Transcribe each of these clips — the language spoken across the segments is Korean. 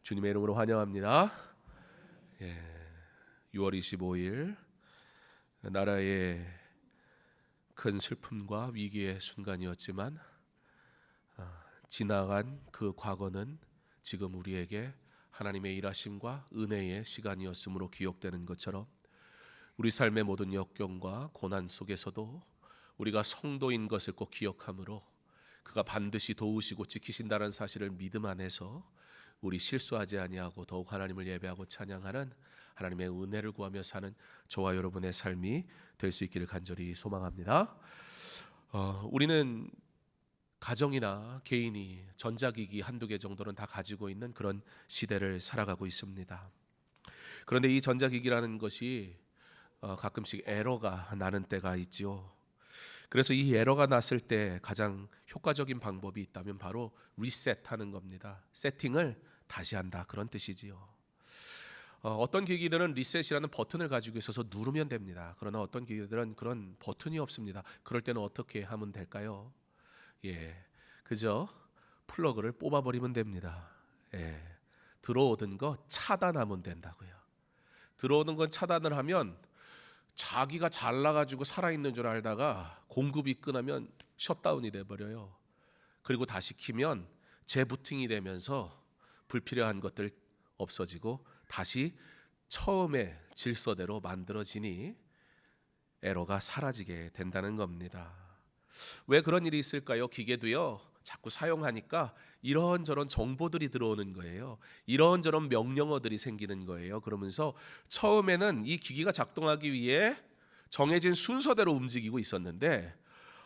주님의 이름으로 환영합니다. 6월 25일 나라의 큰 슬픔과 위기의 순간이었지만 지나간 그 과거는 지금 우리에게 하나님의 일하심과 은혜의 시간이었으므로 기억되는 것처럼 우리 삶의 모든 역경과 고난 속에서도 우리가 성도인 것을 꼭 기억하므로 그가 반드시 도우시고 지키신다는 사실을 믿음 안에서 우리 실수하지 아니하고 더욱 하나님을 예배하고 찬양하는 하나님의 은혜를 구하며 사는 저와 여러분의 삶이 될 수 있기를 간절히 소망합니다. 우리는 가정이나 개인이 전자기기 한두 개 정도는 다 가지고 있는 그런 시대를 살아가고 있습니다. 그런데 이 전자기기라는 것이 가끔씩 에러가 나는 때가 있지요. 그래서 이 에러가 났을 때 가장 효과적인 방법이 있다면 바로 리셋하는 겁니다. 세팅을 다시 한다, 그런 뜻이지요. 어떤 기기들은 리셋이라는 버튼을 가지고 있어서 누르면 됩니다. 그러나 어떤 기기들은 그런 버튼이 없습니다. 그럴 때는 어떻게 하면 될까요? 그저 플러그를 뽑아버리면 됩니다. 들어오던 거 차단하면 된다고요. 들어오는 건 차단을 하면 자기가 잘 나가지고 살아있는 줄 알다가 공급이 끊으면 셧다운이 돼버려요. 그리고 다시 키면 재부팅이 되면서 불필요한 것들 없어지고 다시 처음의 질서대로 만들어지니 에러가 사라지게 된다는 겁니다. 왜 그런 일이 있을까요? 기계도요, 자꾸 사용하니까 이런저런 정보들이 들어오는 거예요. 이런저런 명령어들이 생기는 거예요. 그러면서 처음에는 이 기기가 작동하기 위해 정해진 순서대로 움직이고 있었는데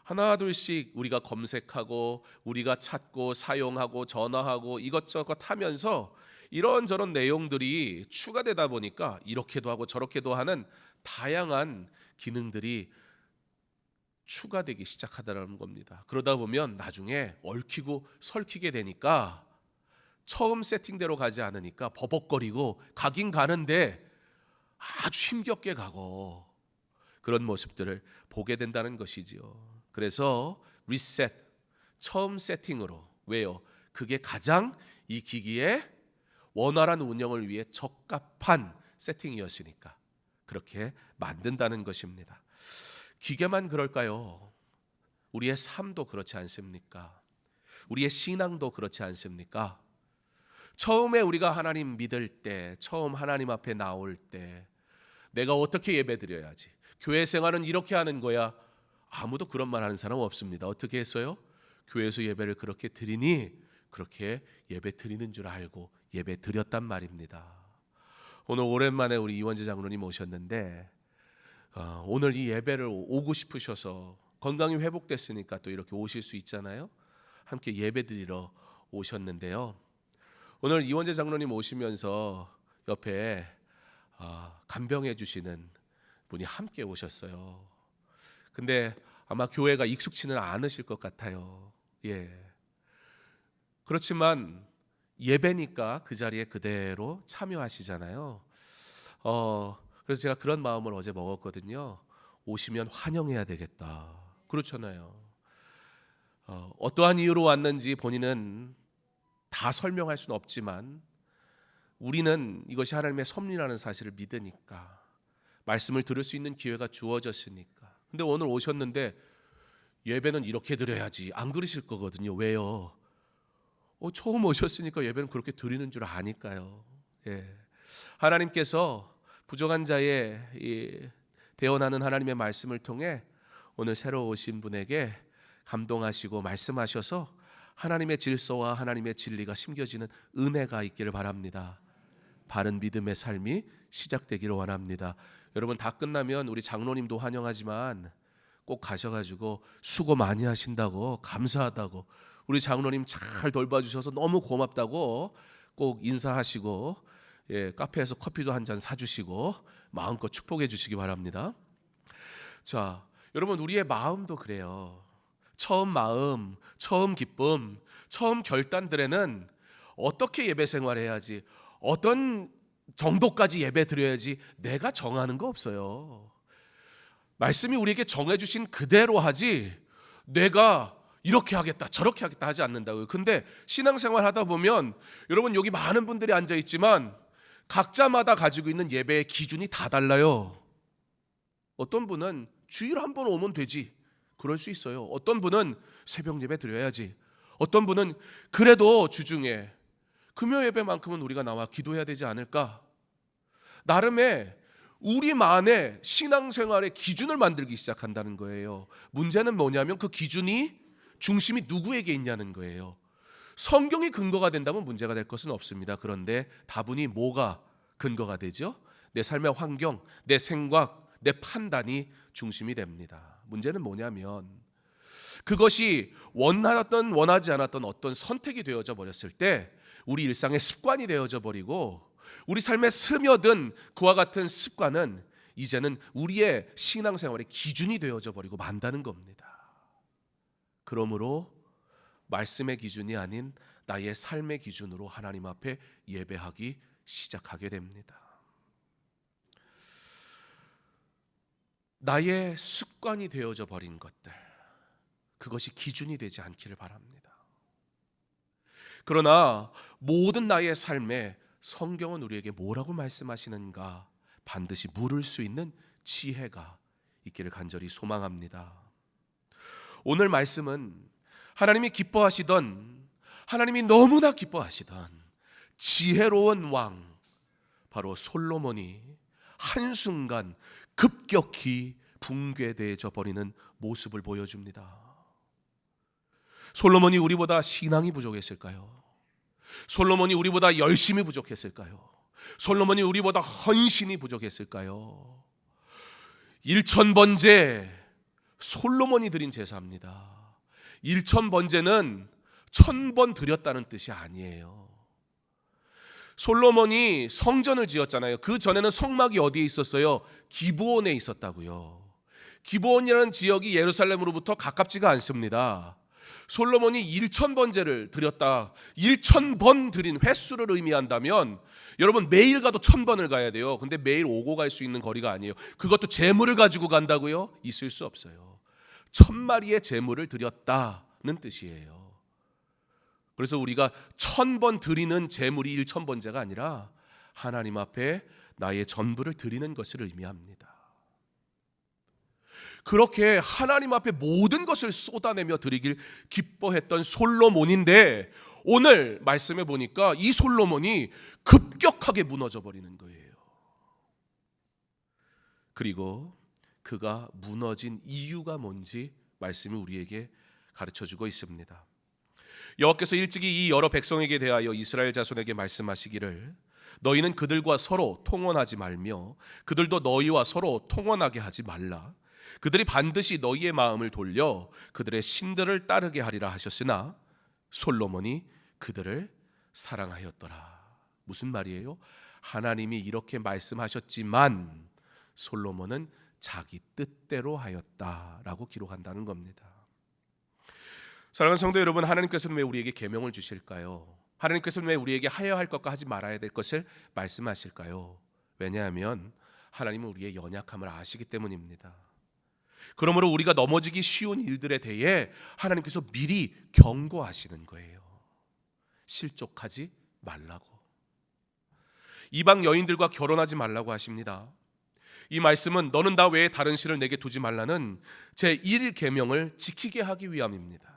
하나 둘씩 우리가 검색하고 우리가 찾고 사용하고 전화하고 이것저것 하면서 이런저런 내용들이 추가되다 보니까 이렇게도 하고 저렇게도 하는 다양한 기능들이 추가되기 시작하다는 겁니다. 그러다 보면 나중에 얽히고 설키게 되니까 처음 세팅대로 가지 않으니까 버벅거리고 가긴 가는데 아주 힘겹게 가고 그런 모습들을 보게 된다는 것이지요. 그래서 리셋, 처음 세팅으로, 왜요? 그게 가장 이 기기의 원활한 운영을 위해 적합한 세팅이었으니까 그렇게 만든다는 것입니다. 기계만 그럴까요? 우리의 삶도 그렇지 않습니까? 우리의 신앙도 그렇지 않습니까? 처음에 우리가 하나님 믿을 때, 처음 하나님 앞에 나올 때 내가 어떻게 예배드려야지? 교회 생활은 이렇게 하는 거야. 아무도 그런 말 하는 사람 없습니다. 어떻게 했어요? 교회에서 예배를 그렇게 드리니 그렇게 예배 드리는 줄 알고 예배 드렸단 말입니다. 오늘 오랜만에 우리 이원재 장로님 오셨는데 오늘 이 예배를 오고 싶으셔서 건강이 회복됐으니까 또 이렇게 오실 수 있잖아요. 함께 예배 드리러 오셨는데요. 오늘 이원재 장로님 오시면서 옆에 간병해 주시는 분이 함께 오셨어요. 근데 아마 교회가 익숙치는 않으실 것 같아요. 그렇지만 예배니까 그 자리에 그대로 참여하시잖아요. 그래서 제가 그런 마음을 어제 먹었거든요. 오시면 환영해야 되겠다. 그렇잖아요. 어떠한 이유로 왔는지 본인은 다 설명할 수는 없지만 우리는 이것이 하나님의 섭리라는 사실을 믿으니까 말씀을 들을 수 있는 기회가 주어졌으니까. 근데 오늘 오셨는데 예배는 이렇게 드려야지 안 그러실 거거든요. 왜요? 처음 오셨으니까 예배는 그렇게 드리는 줄 아니까요. 하나님께서 부족한 자의 대언하는 하나님의 말씀을 통해 오늘 새로 오신 분에게 감동하시고 말씀하셔서 하나님의 질서와 하나님의 진리가 심겨지는 은혜가 있기를 바랍니다. 바른 믿음의 삶이 시작되기를 원합니다. 여러분, 다 끝나면 우리 장로님도 환영하지만 꼭 가셔가지고 수고 많이 하신다고, 감사하다고, 우리 장로님 잘 돌봐주셔서 너무 고맙다고 꼭 인사하시고 카페에서 커피도 한 잔 사주시고 마음껏 축복해 주시기 바랍니다. 자, 여러분, 우리의 마음도 그래요. 처음 마음, 처음 기쁨, 처음 결단들에는 어떻게 예배 생활해야지, 어떤 정도까지 예배 드려야지 내가 정하는 거 없어요. 말씀이 우리에게 정해주신 그대로 하지 내가 이렇게 하겠다 저렇게 하겠다 하지 않는다고요. 근데 신앙생활 하다 보면 여러분 여기 많은 분들이 앉아 있지만 각자마다 가지고 있는 예배의 기준이 다 달라요. 어떤 분은 주일에 한 번 오면 되지, 그럴 수 있어요. 어떤 분은 새벽 예배 드려야지. 어떤 분은 그래도 주중에 금요 예배만큼은 우리가 나와 기도해야 되지 않을까. 나름의 우리만의 신앙생활의 기준을 만들기 시작한다는 거예요. 문제는 뭐냐면 그 기준이 중심이 누구에게 있냐는 거예요. 성경이 근거가 된다면 문제가 될 것은 없습니다. 그런데 다분히 뭐가 근거가 되죠? 내 삶의 환경, 내 생각, 내 판단이 중심이 됩니다. 문제는 뭐냐면 그것이 원하던 원하지 않았던 어떤 선택이 되어져 버렸을 때 우리 일상의 습관이 되어져 버리고 우리 삶에 스며든 그와 같은 습관은 이제는 우리의 신앙생활의 기준이 되어져 버리고 만다는 겁니다. 그러므로 말씀의 기준이 아닌 나의 삶의 기준으로 하나님 앞에 예배하기 시작하게 됩니다. 나의 습관이 되어져 버린 것들, 그것이 기준이 되지 않기를 바랍니다. 그러나 모든 나의 삶에 성경은 우리에게 뭐라고 말씀하시는가 반드시 물을 수 있는 지혜가 있기를 간절히 소망합니다. 오늘 말씀은 하나님이 기뻐하시던, 하나님이 너무나 기뻐하시던 지혜로운 왕 바로 솔로몬이 한순간 급격히 붕괴되어져 버리는 모습을 보여줍니다. 솔로몬이 우리보다 신앙이 부족했을까요? 솔로몬이 우리보다 열심히 부족했을까요? 솔로몬이 우리보다 헌신이 부족했을까요? 1000번제 솔로몬이 드린 제사입니다. 1000번제는 1000번 드렸다는 뜻이 아니에요. 솔로몬이 성전을 지었잖아요. 그 전에는 성막이 어디에 있었어요? 기브온에 있었다고요. 기브온이라는 지역이 예루살렘으로부터 가깝지가 않습니다. 솔로몬이 1000번제를 드렸다, 1000번 드린 횟수를 의미한다면 여러분 매일 가도 1000번을 가야 돼요. 근데 매일 오고 갈 수 있는 거리가 아니에요. 그것도 제물을 가지고 간다고요? 있을 수 없어요. 1000마리의 제물을 드렸다는 뜻이에요. 그래서 우리가 1000번 드리는 제물이 1000번제가 아니라 하나님 앞에 나의 전부를 드리는 것을 의미합니다. 그렇게 하나님 앞에 모든 것을 쏟아내며 드리길 기뻐했던 솔로몬인데 오늘 말씀해 보니까 이 솔로몬이 급격하게 무너져 버리는 거예요. 그리고 그가 무너진 이유가 뭔지 말씀이 우리에게 가르쳐주고 있습니다. 여호와께서 일찍이 이 여러 백성에게 대하여 이스라엘 자손에게 말씀하시기를 너희는 그들과 서로 통혼하지 말며 그들도 너희와 서로 통혼하게 하지 말라. 그들이 반드시 너희의 마음을 돌려 그들의 신들을 따르게 하리라 하셨으나 솔로몬이 그들을 사랑하였더라. 무슨 말이에요? 하나님이 이렇게 말씀하셨지만 솔로몬은 자기 뜻대로 하였다라고 기록한다는 겁니다. 사랑하는 성도 여러분, 하나님께서는 왜 우리에게 계명을 주실까요? 하나님께서는 왜 우리에게 하여야 할 것과 하지 말아야 될 것을 말씀하실까요? 왜냐하면 하나님은 우리의 연약함을 아시기 때문입니다. 그러므로 우리가 넘어지기 쉬운 일들에 대해 하나님께서 미리 경고하시는 거예요. 실족하지 말라고. 이방 여인들과 결혼하지 말라고 하십니다. 이 말씀은 너는 나 외에 다른 신을 내게 두지 말라는 제1계명을 지키게 하기 위함입니다.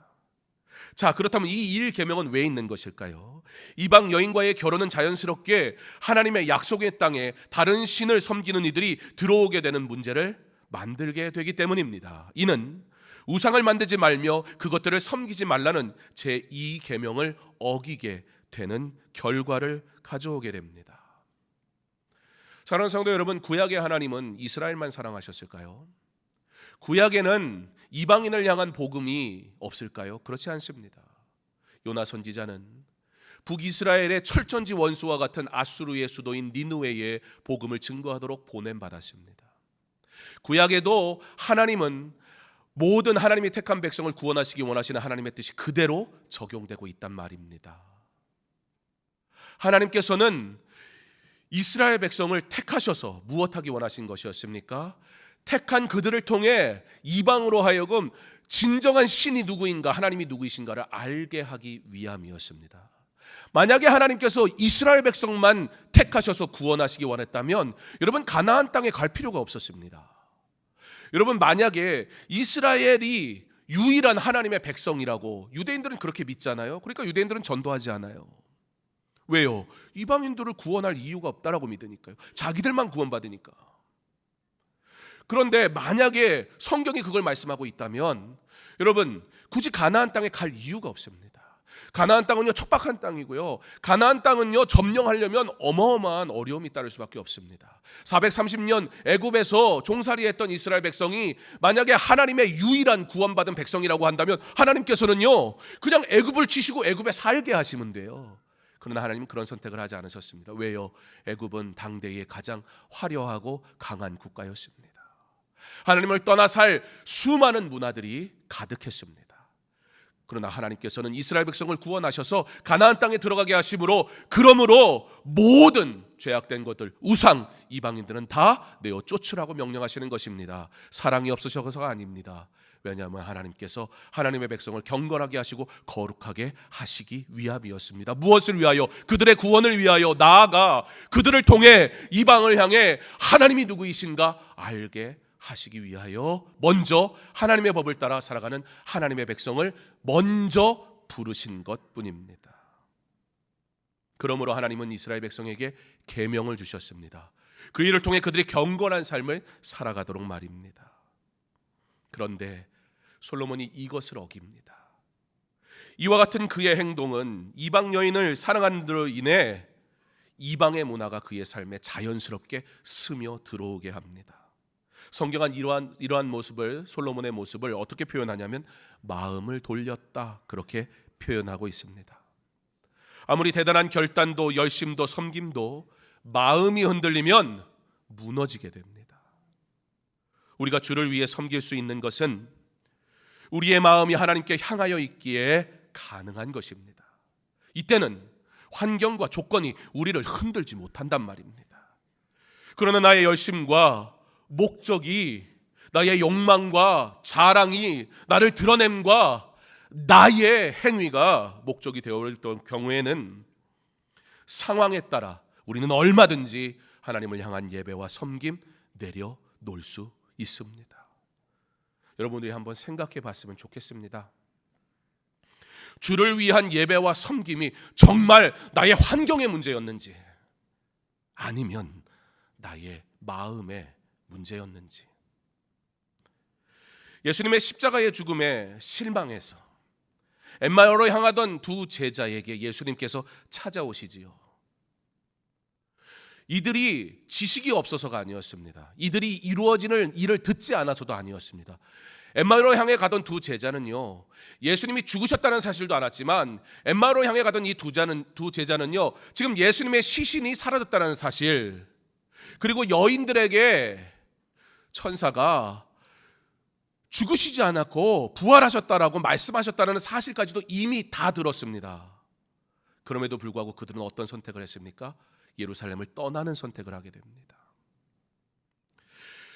자, 그렇다면 이 1계명은 왜 있는 것일까요? 이방 여인과의 결혼은 자연스럽게 하나님의 약속의 땅에 다른 신을 섬기는 이들이 들어오게 되는 문제를 만들게 되기 때문입니다. 이는 우상을 만들지 말며 그것들을 섬기지 말라는 제2계명을 어기게 되는 결과를 가져오게 됩니다. 사랑하는 성도 여러분, 구약의 하나님은 이스라엘만 사랑하셨을까요? 구약에는 이방인을 향한 복음이 없을까요? 그렇지 않습니다. 요나 선지자는 북이스라엘의 철전지 원수와 같은 아수르의 수도인 니느웨에 복음을 증거하도록 보냄받았습니다. 구약에도 하나님은 모든 하나님이 택한 백성을 구원하시기 원하시는 하나님의 뜻이 그대로 적용되고 있단 말입니다. 하나님께서는 이스라엘 백성을 택하셔서 무엇하기 원하신 것이었습니까? 택한 그들을 통해 이방으로 하여금 진정한 신이 누구인가, 하나님이 누구이신가를 알게 하기 위함이었습니다. 만약에 하나님께서 이스라엘 백성만 택하셔서 구원하시기 원했다면 여러분 가나안 땅에 갈 필요가 없었습니다. 여러분 만약에 이스라엘이 유일한 하나님의 백성이라고 유대인들은 그렇게 믿잖아요. 그러니까 유대인들은 전도하지 않아요. 왜요? 이방인들을 구원할 이유가 없다라고 믿으니까요. 자기들만 구원받으니까. 그런데 만약에 성경이 그걸 말씀하고 있다면 여러분 굳이 가나안 땅에 갈 이유가 없습니다. 가나안 땅은요 척박한 땅이고요. 가나안 땅은요 점령하려면 어마어마한 어려움이 따를 수밖에 없습니다. 430년 애굽에서 종살이했던 이스라엘 백성이 만약에 하나님의 유일한 구원받은 백성이라고 한다면 하나님께서는요 그냥 애굽을 치시고 애굽에 살게 하시면 돼요. 그러나 하나님은 그런 선택을 하지 않으셨습니다. 왜요? 애굽은 당대의 가장 화려하고 강한 국가였습니다. 하나님을 떠나 살 수많은 문화들이 가득했습니다. 그러나 하나님께서는 이스라엘 백성을 구원하셔서 가나안 땅에 들어가게 하심으로 그러므로 모든 죄악된 것들, 우상, 이방인들은 다 내어 쫓으라고 명령하시는 것입니다. 사랑이 없으셔서가 아닙니다. 왜냐하면 하나님께서 하나님의 백성을 경건하게 하시고 거룩하게 하시기 위함이었습니다. 무엇을 위하여? 그들의 구원을 위하여, 나아가 그들을 통해 이방을 향해 하나님이 누구이신가 알게 하시기 위하여 먼저 하나님의 법을 따라 살아가는 하나님의 백성을 먼저 부르신 것뿐입니다. 그러므로 하나님은 이스라엘 백성에게 계명을 주셨습니다. 그 일을 통해 그들이 경건한 삶을 살아가도록 말입니다. 그런데 솔로몬이 이것을 어깁니다. 이와 같은 그의 행동은 이방 여인을 사랑하는 데로 인해 이방의 문화가 그의 삶에 자연스럽게 스며 들어오게 합니다. 성경은 이러한 모습을, 솔로몬의 모습을 어떻게 표현하냐면 마음을 돌렸다, 그렇게 표현하고 있습니다. 아무리 대단한 결단도 열심도 섬김도 마음이 흔들리면 무너지게 됩니다. 우리가 주를 위해 섬길 수 있는 것은 우리의 마음이 하나님께 향하여 있기에 가능한 것입니다. 이때는 환경과 조건이 우리를 흔들지 못한단 말입니다. 그러나 나의 열심과 목적이, 나의 욕망과 자랑이, 나를 드러냄과 나의 행위가 목적이 되어버렸던 경우에는 상황에 따라 우리는 얼마든지 하나님을 향한 예배와 섬김 내려놓을 수 있습니다. 여러분들이 한번 생각해 봤으면 좋겠습니다. 주를 위한 예배와 섬김이 정말 나의 환경의 문제였는지 아니면 나의 마음의 문제였는지. 예수님의 십자가의 죽음에 실망해서 엠마오로 향하던 두 제자에게 예수님께서 찾아오시지요. 이들이 지식이 없어서가 아니었습니다. 이들이 이루어지는 일을 듣지 않아서도 아니었습니다. 엠마오로 향해 가던 두 제자는요, 예수님이 죽으셨다는 사실도 알았지만 엠마오로 향해 가던 이 두 제자는요, 지금 예수님의 시신이 사라졌다는 사실, 그리고 여인들에게 천사가 죽으시지 않았고 부활하셨다라고 말씀하셨다는 사실까지도 이미 다 들었습니다. 그럼에도 불구하고 그들은 어떤 선택을 했습니까? 예루살렘을 떠나는 선택을 하게 됩니다.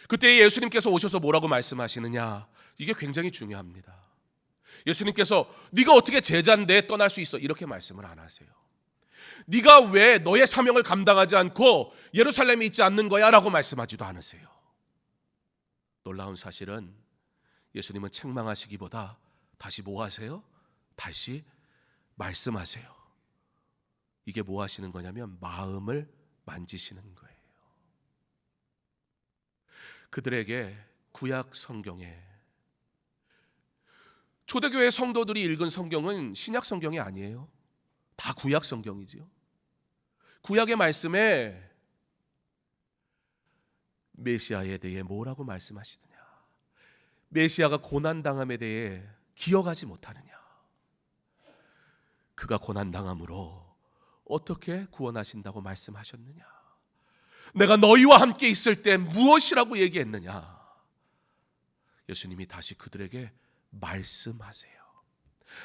그때 예수님께서 오셔서 뭐라고 말씀하시느냐? 이게 굉장히 중요합니다. 예수님께서 네가 어떻게 제자인데 떠날 수 있어? 이렇게 말씀을 안 하세요. 네가 왜 너의 사명을 감당하지 않고 예루살렘에 있지 않는 거야? 라고 말씀하지도 않으세요. 놀라운 사실은 예수님은 책망하시기보다 다시 뭐 하세요? 다시 말씀하세요. 이게 뭐 하시는 거냐면 마음을 만지시는 거예요. 그들에게 구약 성경에, 초대교회 성도들이 읽은 성경은 신약 성경이 아니에요. 다 구약 성경이지요. 구약의 말씀에 메시아에 대해 뭐라고 말씀하시느냐? 메시아가 고난당함에 대해 기억하지 못하느냐? 그가 고난당함으로 어떻게 구원하신다고 말씀하셨느냐? 내가 너희와 함께 있을 때 무엇이라고 얘기했느냐? 예수님이 다시 그들에게 말씀하세요.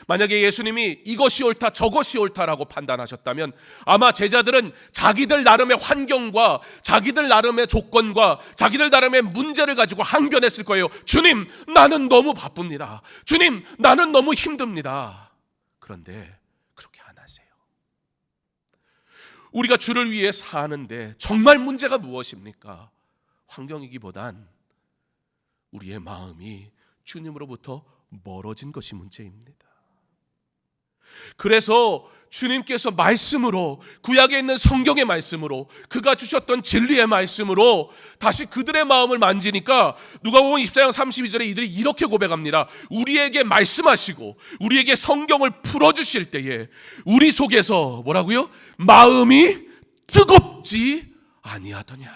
만약에 예수님이 이것이 옳다 저것이 옳다라고 판단하셨다면 아마 제자들은 자기들 나름의 환경과 자기들 나름의 조건과 자기들 나름의 문제를 가지고 항변했을 거예요. 주님, 나는 너무 바쁩니다. 주님, 나는 너무 힘듭니다. 그런데 그렇게 안 하세요. 우리가 주를 위해 사는데 정말 문제가 무엇입니까? 환경이기보단 우리의 마음이 주님으로부터 멀어진 것이 문제입니다. 그래서 주님께서 말씀으로, 구약에 있는 성경의 말씀으로, 그가 주셨던 진리의 말씀으로 다시 그들의 마음을 만지니까 누가복음 24장 32절에 이들이 이렇게 고백합니다. 우리에게 말씀하시고 우리에게 성경을 풀어주실 때에 우리 속에서 뭐라고요? 마음이 뜨겁지 아니하더냐.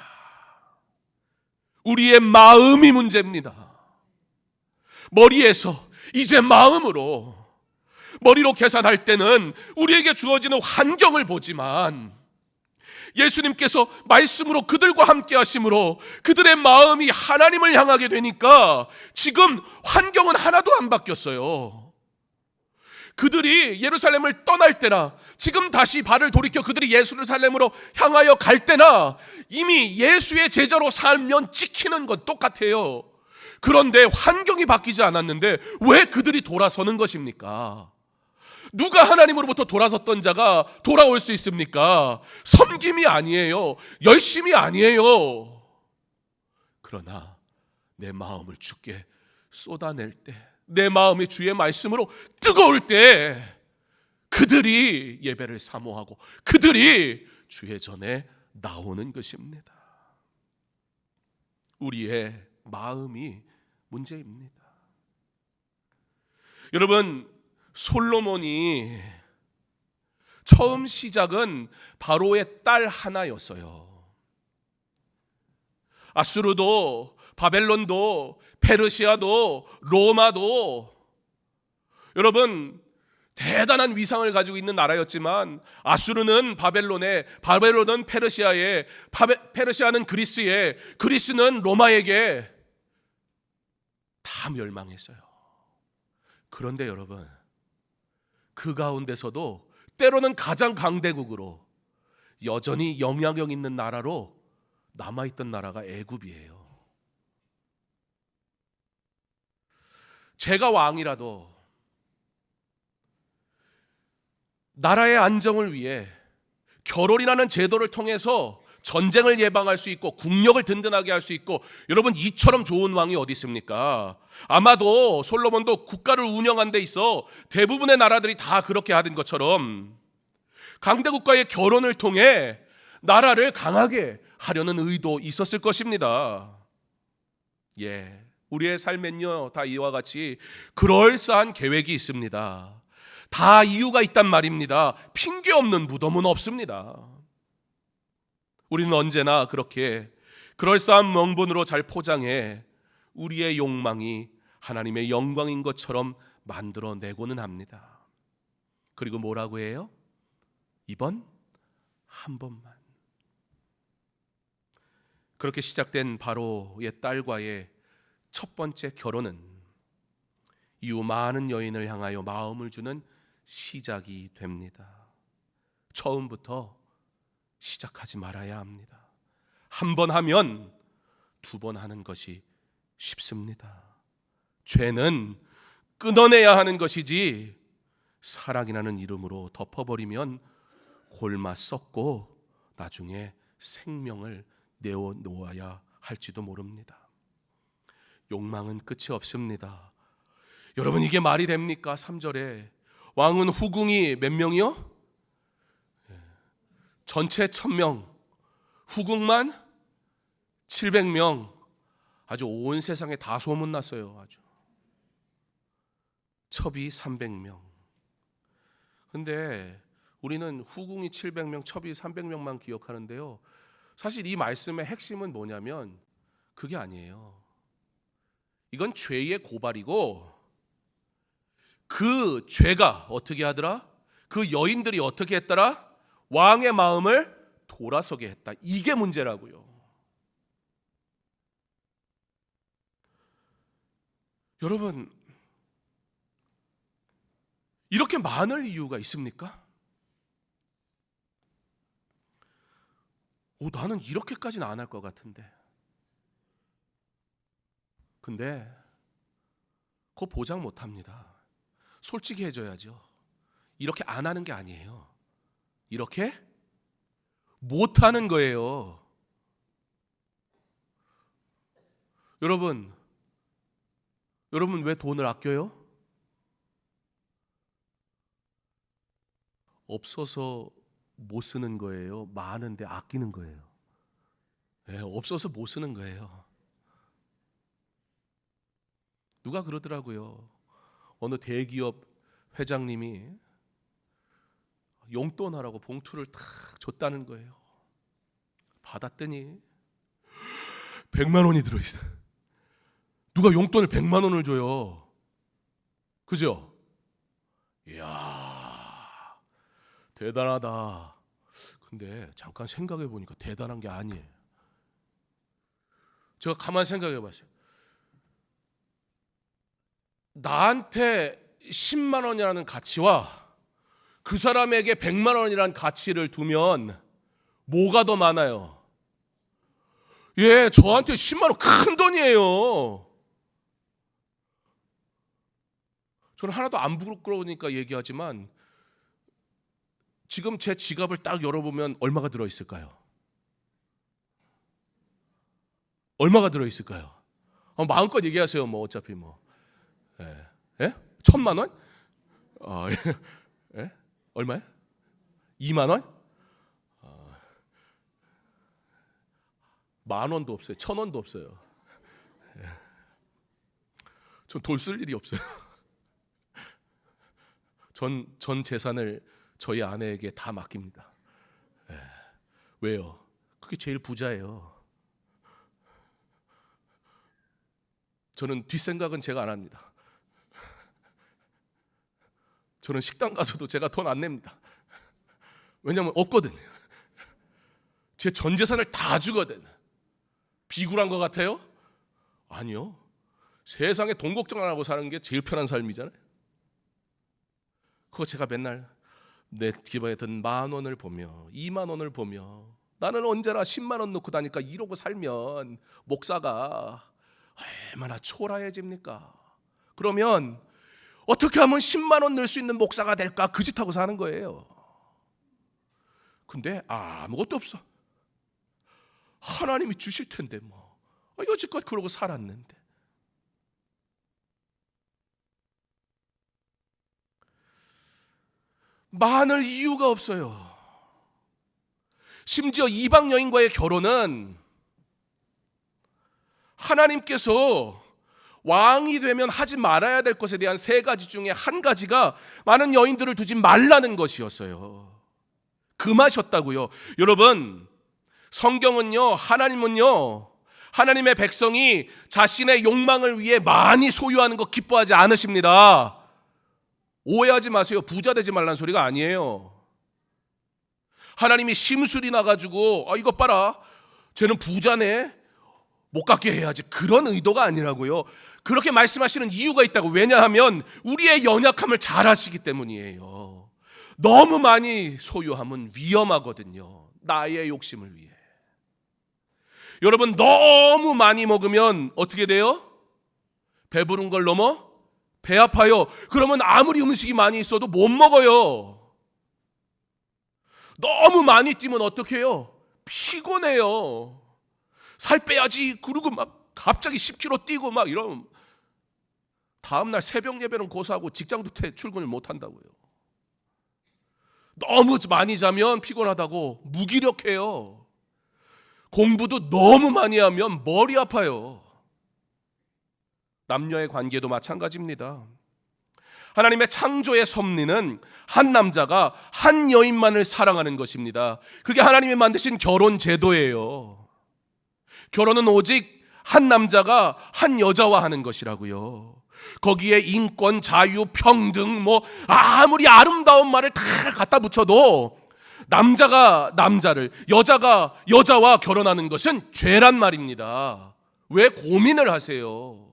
우리의 마음이 문제입니다. 머리에서 이제 마음으로, 머리로 계산할 때는 우리에게 주어지는 환경을 보지만 예수님께서 말씀으로 그들과 함께 하심으로 그들의 마음이 하나님을 향하게 되니까 지금 환경은 하나도 안 바뀌었어요. 그들이 예루살렘을 떠날 때나 지금 다시 발을 돌이켜 그들이 예루살렘으로 향하여 갈 때나 이미 예수의 제자로 살면 찍히는 건 똑같아요. 그런데 환경이 바뀌지 않았는데 왜 그들이 돌아서는 것입니까? 누가 하나님으로부터 돌아섰던 자가 돌아올 수 있습니까? 섬김이 아니에요. 열심이 아니에요. 그러나 내 마음을 주께 쏟아낼 때, 내 마음이 주의 말씀으로 뜨거울 때 그들이 예배를 사모하고 그들이 주의 전에 나오는 것입니다. 우리의 마음이 문제입니다. 여러분, 솔로몬이 처음 시작은 바로의 딸 하나였어요. 아수르도, 바벨론도, 페르시아도, 로마도 여러분 대단한 위상을 가지고 있는 나라였지만 아수르는 바벨론에, 바벨론은 페르시아에, 페르시아는 그리스에, 그리스는 로마에게 다 멸망했어요. 그런데 여러분, 그 가운데서도 때로는 가장 강대국으로 여전히 영향력 있는 나라로 남아있던 나라가 애굽이에요. 제가 왕이라도 나라의 안정을 위해 결혼이라는 제도를 통해서 전쟁을 예방할 수 있고 국력을 든든하게 할 수 있고, 여러분 이처럼 좋은 왕이 어디 있습니까? 아마도 솔로몬도 국가를 운영한 데 있어 대부분의 나라들이 다 그렇게 하던 것처럼 강대국과의 결혼을 통해 나라를 강하게 하려는 의도 있었을 것입니다. 예, 우리의 삶엔요 다 이와 같이 그럴싸한 계획이 있습니다. 다 이유가 있단 말입니다. 핑계 없는 무덤은 없습니다. 우리는 언제나 그렇게 그럴싸한 명분으로 잘 포장해 우리의 욕망이 하나님의 영광인 것처럼 만들어내고는 합니다. 그리고 뭐라고 해요? 이번 한 번만. 그렇게 시작된 바로의 딸과의 첫 번째 결혼은 이후 많은 여인을 향하여 마음을 주는 시작이 됩니다. 처음부터 시작하지 말아야 합니다. 한 번 하면 두 번 하는 것이 쉽습니다. 죄는 끊어내야 하는 것이지 사랑이라는 이름으로 덮어버리면 골마 썩고 나중에 생명을 내어놓아야 할지도 모릅니다. 욕망은 끝이 없습니다. 여러분 이게 말이 됩니까? 3절에 왕은 후궁이 몇 명이요? 전체 1000명, 후궁만 700명. 아주 온 세상에 다 소문났어요. 아주 첩이 300명. 근데 우리는 후궁이 700명, 첩이 300명만 기억하는데요, 사실 이 말씀의 핵심은 뭐냐면 그게 아니에요. 이건 죄의 고발이고, 그 죄가 어떻게 하더라? 그 여인들이 어떻게 했더라? 왕의 마음을 돌아서게 했다. 이게 문제라고요. 여러분, 이렇게 많을 이유가 있습니까? 나는 이렇게까지는 안 할 것 같은데. 근데 그거 보장 못합니다. 솔직히 해줘야죠. 이렇게 안 하는 게 아니에요. 이렇게 못하는 거예요. 여러분 왜 돈을 아껴요? 없어서 못 쓰는 거예요? 많은데 아끼는 거예요? 네, 없어서 못 쓰는 거예요. 누가 그러더라고요. 어느 대기업 회장님이 용돈하라고 봉투를 탁 줬다는 거예요. 받았더니 100만 원이 들어있어요. 누가 용돈을 100만 원을 줘요? 그죠? 이야, 대단하다. 근데 잠깐 생각해 보니까 대단한 게 아니에요. 제가 가만 생각해 봤어요. 나한테 10만 원이라는 가치와 그 사람에게 100만 원이라는 가치를 두면 뭐가 더 많아요? 예, 저한테 10만 원 큰 돈이에요. 저는 하나도 안 부끄러우니까 얘기하지만 지금 제 지갑을 딱 열어보면 얼마가 들어있을까요? 얼마가 들어있을까요? 마음껏 얘기하세요. 뭐 어차피 뭐. 예? 1,000만 원? 예? 얼마요? 2만 원? 10,000원도 없어요. 1,000원도 없어요. 전 돈 쓸 일이 없어요. 전 재산을 저희 아내에게 다 맡깁니다. 왜요? 그게 제일 부자예요. 저는 뒷생각은 제가 안 합니다. 저는 식당 가서도 제가 돈 안 냅니다. 왜냐하면 없거든요. 제 전 재산을 다 주거든. 비굴한 것 같아요? 아니요. 세상에 돈 걱정 안 하고 사는 게 제일 편한 삶이잖아요. 그거 제가 맨날 내 기반에 든 10,000원을 보며 20,000원을 보며 나는 언제나 10만 원 넣고 다니까 이러고 살면 목사가 얼마나 초라해집니까? 그러면 어떻게 하면 10만 원 넣을 수 있는 목사가 될까? 그 짓 하고 사는 거예요. 근데 아무것도 없어. 하나님이 주실 텐데 뭐 여지껏 그러고 살았는데. 많을 이유가 없어요. 심지어 이방 여인과의 결혼은 하나님께서 왕이 되면 하지 말아야 될 것에 대한 3가지 중에 한 가지가 많은 여인들을 두지 말라는 것이었어요. 금하셨다고요. 여러분, 성경은요, 하나님은요, 하나님의 백성이 자신의 욕망을 위해 많이 소유하는 거 기뻐하지 않으십니다. 오해하지 마세요. 부자 되지 말라는 소리가 아니에요. 하나님이 심술이 나가지고 이것 봐라, 쟤는 부자네, 못 갖게 해야지, 그런 의도가 아니라고요. 그렇게 말씀하시는 이유가 있다고. 왜냐하면 우리의 연약함을 잘 아시기 때문이에요. 너무 많이 소유하면 위험하거든요. 나의 욕심을 위해. 여러분, 너무 많이 먹으면 어떻게 돼요? 배부른 걸 넘어 배 아파요. 그러면 아무리 음식이 많이 있어도 못 먹어요. 너무 많이 뛰면 어떻게 해요? 피곤해요. 살 빼야지 그러고 막 갑자기 10kg 뛰고 막 이러면 다음날 새벽 예배는 고사하고 직장도 출근을 못 한다고요. 너무 많이 자면 피곤하다고 무기력해요. 공부도 너무 많이 하면 머리 아파요. 남녀의 관계도 마찬가지입니다. 하나님의 창조의 섭리는 한 남자가 한 여인만을 사랑하는 것입니다. 그게 하나님이 만드신 결혼 제도예요. 결혼은 오직 한 남자가 한 여자와 하는 것이라고요. 거기에 인권, 자유, 평등, 아무리 아름다운 말을 다 갖다 붙여도 남자가 남자를, 여자가 여자와 결혼하는 것은 죄란 말입니다. 왜 고민을 하세요?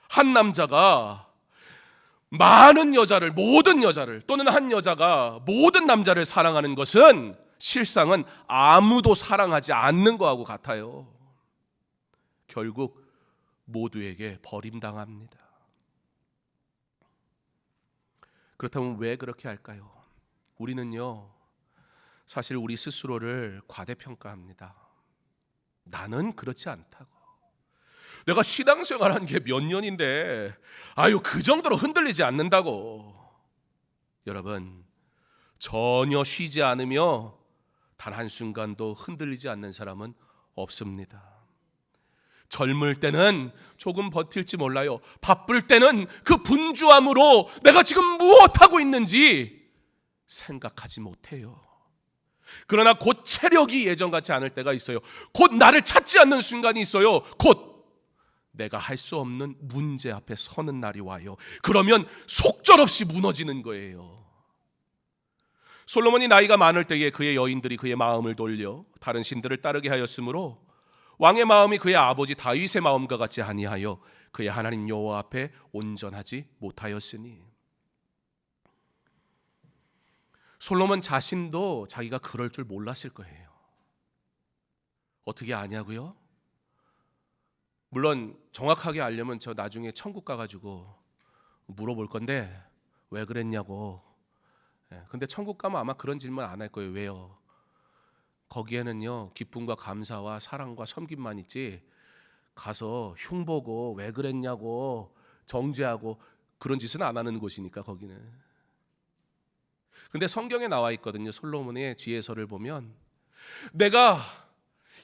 한 남자가 많은 여자를, 모든 여자를 또는 한 여자가 모든 남자를 사랑하는 것은 실상은 아무도 사랑하지 않는 거하고 같아요. 결국 모두에게 버림당합니다. 그렇다면 왜 그렇게 할까요? 우리는요, 사실 우리 스스로를 과대평가합니다. 나는 그렇지 않다고. 내가 신앙생활한 게 몇 년인데 그 정도로 흔들리지 않는다고. 여러분, 전혀 쉬지 않으며 단 한순간도 흔들리지 않는 사람은 없습니다. 젊을 때는 조금 버틸지 몰라요. 바쁠 때는 그 분주함으로 내가 지금 무엇하고 있는지 생각하지 못해요. 그러나 곧 체력이 예전 같지 않을 때가 있어요. 곧 나를 찾지 않는 순간이 있어요. 곧 내가 할 수 없는 문제 앞에 서는 날이 와요. 그러면 속절없이 무너지는 거예요. 솔로몬이 나이가 많을 때에 그의 여인들이 그의 마음을 돌려 다른 신들을 따르게 하였으므로 왕의 마음이 그의 아버지 다윗의 마음과 같이 아니하여 그의 하나님 여호와 앞에 온전하지 못하였으니. 솔로몬 자신도 자기가 그럴 줄 몰랐을 거예요. 어떻게 아냐고요? 물론 정확하게 알려면 저 나중에 천국 가가지고 물어볼 건데 왜 그랬냐고. 근데 천국 가면 아마 그런 질문 안 할 거예요. 왜요? 거기에는요, 기쁨과 감사와 사랑과 섬김만 있지 가서 흉보고 왜 그랬냐고 정죄하고 그런 짓은 안 하는 곳이니까 거기는. 근데 성경에 나와 있거든요. 솔로몬의 지혜서를 보면 내가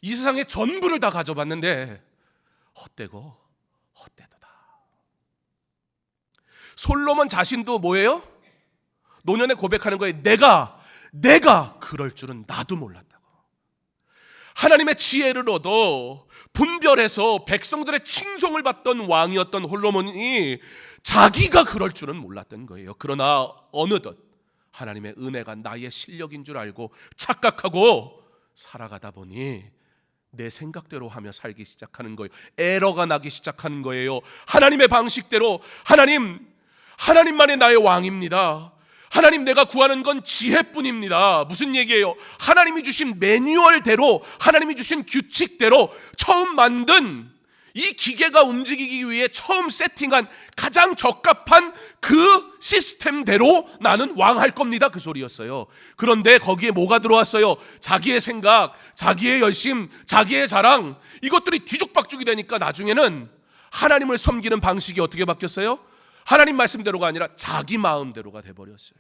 이 세상의 전부를 다 가져봤는데 헛되고 헛되도다. 솔로몬 자신도 뭐예요? 노년에 고백하는 거예요. 내가 그럴 줄은 나도 몰랐다고. 하나님의 지혜를 얻어 분별해서 백성들의 칭송을 받던 왕이었던 솔로몬이 자기가 그럴 줄은 몰랐던 거예요. 그러나 어느덧 하나님의 은혜가 나의 실력인 줄 알고 착각하고 살아가다 보니 내 생각대로 하며 살기 시작하는 거예요. 에러가 나기 시작하는 거예요. 하나님의 방식대로. 하나님만이 나의 왕입니다. 하나님, 내가 구하는 건 지혜뿐입니다. 무슨 얘기예요? 하나님이 주신 매뉴얼대로, 하나님이 주신 규칙대로 처음 만든 이 기계가 움직이기 위해 처음 세팅한 가장 적합한 그 시스템대로 나는 왕할 겁니다, 그 소리였어요. 그런데 거기에 뭐가 들어왔어요? 자기의 생각, 자기의 열심, 자기의 자랑, 이것들이 뒤죽박죽이 되니까 나중에는 하나님을 섬기는 방식이 어떻게 바뀌었어요? 하나님 말씀대로가 아니라 자기 마음대로가 돼버렸어요.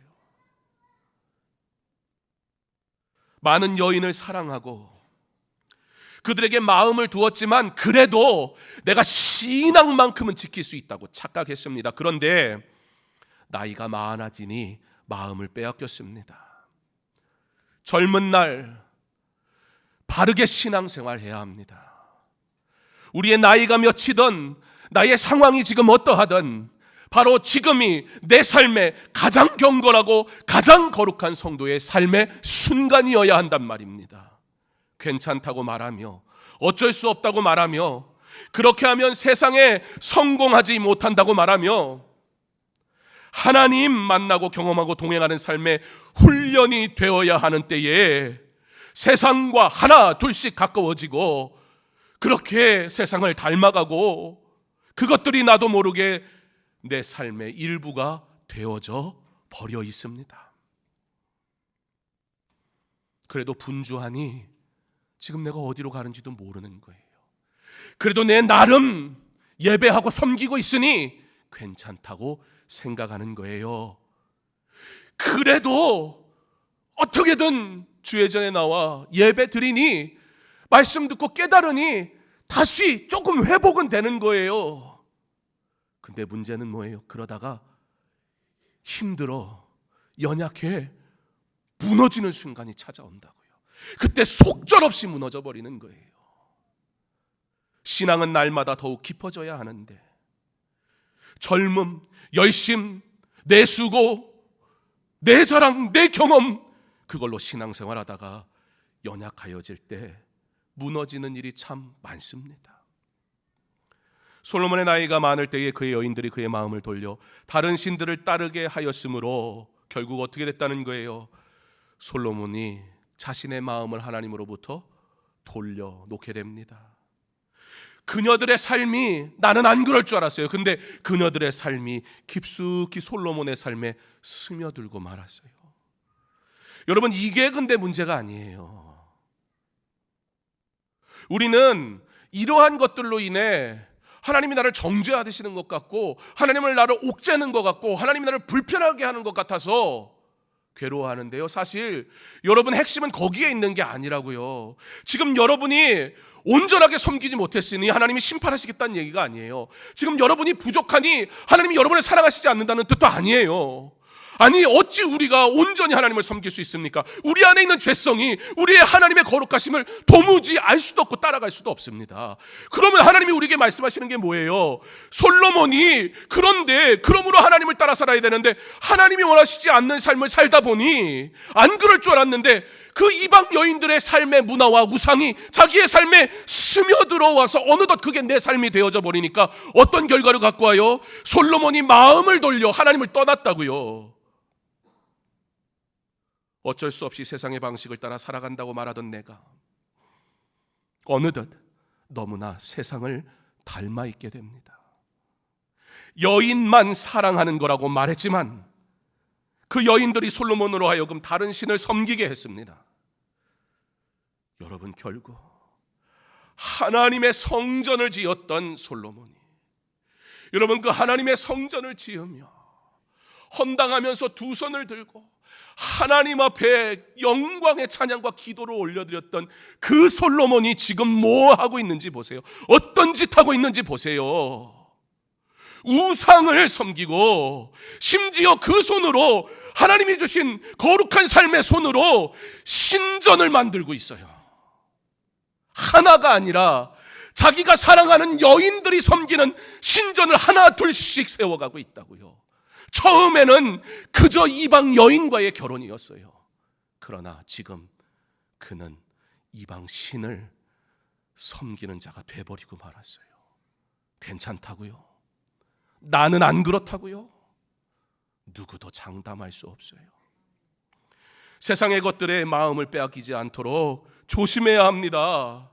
많은 여인을 사랑하고 그들에게 마음을 두었지만 그래도 내가 신앙만큼은 지킬 수 있다고 착각했습니다. 그런데 나이가 많아지니 마음을 빼앗겼습니다. 젊은 날 바르게 신앙생활해야 합니다. 우리의 나이가 몇이든 나의 상황이 지금 어떠하든 바로 지금이 내 삶의 가장 경건하고 가장 거룩한 성도의 삶의 순간이어야 한단 말입니다. 괜찮다고 말하며 어쩔 수 없다고 말하며 그렇게 하면 세상에 성공하지 못한다고 말하며 하나님 만나고 경험하고 동행하는 삶의 훈련이 되어야 하는 때에 세상과 하나 둘씩 가까워지고 그렇게 세상을 닮아가고 그것들이 나도 모르게 내 삶의 일부가 되어져 버려 있습니다. 그래도 분주하니 지금 내가 어디로 가는지도 모르는 거예요. 그래도 내 나름 예배하고 섬기고 있으니 괜찮다고 생각하는 거예요. 그래도 어떻게든 주회전에 나와 예배 드리니 말씀 듣고 깨달으니 다시 조금 회복은 되는 거예요. 근데 문제는 뭐예요? 그러다가 힘들어 연약해 무너지는 순간이 찾아온다고요. 그때 속절없이 무너져 버리는 거예요. 신앙은 날마다 더욱 깊어져야 하는데 젊음, 열심, 내 수고, 내 자랑, 내 경험 그걸로 신앙생활하다가 연약하여질 때 무너지는 일이 참 많습니다. 솔로몬의 나이가 많을 때에 그의 여인들이 그의 마음을 돌려 다른 신들을 따르게 하였으므로 결국 어떻게 됐다는 거예요? 솔로몬이 자신의 마음을 하나님으로부터 돌려놓게 됩니다. 그녀들의 삶이, 나는 안 그럴 줄 알았어요. 근데 그녀들의 삶이 깊숙이 솔로몬의 삶에 스며들고 말았어요. 여러분, 이게 근데 문제가 아니에요. 우리는 이러한 것들로 인해 하나님이 나를 정죄하시는 것 같고, 하나님을 나를 옥죄는 것 같고, 하나님이 나를 불편하게 하는 것 같아서 괴로워하는데요. 사실 여러분, 핵심은 거기에 있는 게 아니라고요. 지금 여러분이 온전하게 섬기지 못했으니 하나님이 심판하시겠다는 얘기가 아니에요. 지금 여러분이 부족하니 하나님이 여러분을 사랑하시지 않는다는 뜻도 아니에요. 아니, 어찌 우리가 온전히 하나님을 섬길 수 있습니까? 우리 안에 있는 죄성이 우리의 하나님의 거룩하심을 도무지 알 수도 없고 따라갈 수도 없습니다. 그러면 하나님이 우리에게 말씀하시는 게 뭐예요? 솔로몬이 그러므로 하나님을 따라 살아야 되는데 하나님이 원하시지 않는 삶을 살다 보니 안 그럴 줄 알았는데 그 이방 여인들의 삶의 문화와 우상이 자기의 삶에 스며들어와서 어느덧 그게 내 삶이 되어져 버리니까 어떤 결과를 갖고 와요? 솔로몬이 마음을 돌려 하나님을 떠났다고요. 어쩔 수 없이 세상의 방식을 따라 살아간다고 말하던 내가 어느덧 너무나 세상을 닮아 있게 됩니다. 여인만 사랑하는 거라고 말했지만 그 여인들이 솔로몬으로 하여금 다른 신을 섬기게 했습니다. 여러분, 결국 하나님의 성전을 지었던 솔로몬이, 여러분, 그 하나님의 성전을 지으며 헌당하면서 두 손을 들고 하나님 앞에 영광의 찬양과 기도를 올려드렸던 그 솔로몬이 지금 뭐 하고 있는지 보세요. 어떤 짓 하고 있는지 보세요. 우상을 섬기고 심지어 그 손으로, 하나님이 주신 거룩한 삶의 손으로 신전을 만들고 있어요. 하나가 아니라 자기가 사랑하는 여인들이 섬기는 신전을 하나 둘씩 세워가고 있다고요. 처음에는 그저 이방 여인과의 결혼이었어요. 그러나 지금 그는 이방 신을 섬기는 자가 돼버리고 말았어요. 괜찮다고요? 나는 안 그렇다고요? 누구도 장담할 수 없어요. 세상의 것들에 마음을 빼앗기지 않도록 조심해야 합니다.